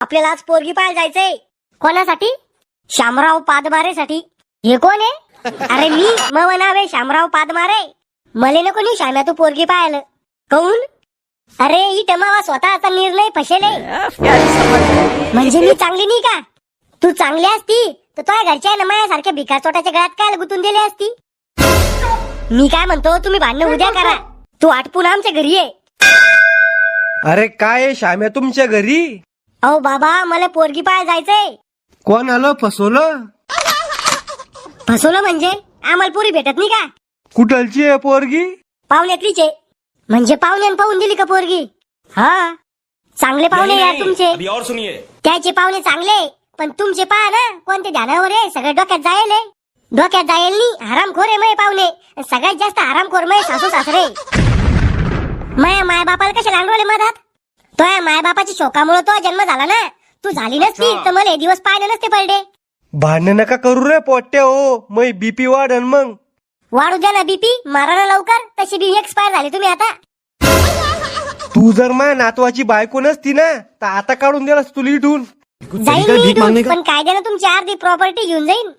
आपल्याला आज पोरगी पाहायला जायचंय. कोणासाठी? शामराव पादमारेसाठी. हे कोण आहे? अरे मी मग नाव आहे शामराव पादमारे. मले नको नी शाम्या तू पोरगी पाहायला. काऊन? अरे ही टमावा स्वतःचा निर्णय फसेले. म्हणजे मी चांगली नाही का? तू चांगली असती तर तुझ्या घरच्या ना माझ्यासारख्या भिकार चोटाच्या गळ्यात काय गुतून दिली असती. मी काय म्हणतो तुम्ही भांडणं उद्या करा. तू आटपून आमच्या घरी ये. अरे काय आहे श्याम्या तुमच्या घरी? अहो बाबा मला पोरगी पाहायला जायचंय. कोण आलं फसवलं? फसवलं म्हणजे आम्हाला पोरी भेटत नाही का? कुठलची आहे पोरगी? पाहुण्यातलीच आहे. म्हणजे पाहुण्यानं पाहून दिली का पोरगी? हा चांगले पाहुणे यार तुमचे. अभी और सुनिए. त्याचे पाहुणे चांगले पण तुमचे पहा ना कोणते ध्यानावर आहे. सगळं डोक्यात जाईल. डोक्यात जाईल नाही. हरामखोर आहे मय पाहुणे. सगळ्यात जास्त हरामखोर मय सासू सासरे. माया माय बापाला कशा लांडवले मधात. तो या माय बापाच्या शोकामुळे तो जन्म झाला ना. तू झाली नसती तर मला हे दिवस पाहिजे नसते पडले. भांडण नका करू रे पोट्या हो. मै बीपी वाढन मग. वाढू द्या ना बीपी. मारा ना लवकर. तशी बी एक्सपायर झाली तुम्ही आता. तू जर माझ्या नातवाची बायको नसती ना तर आता काढून दिलास तुला इथून. जाईल मी इथून, पण कायद्यानं तुमची अर्धी प्रॉपर्टी घेऊन जाईन.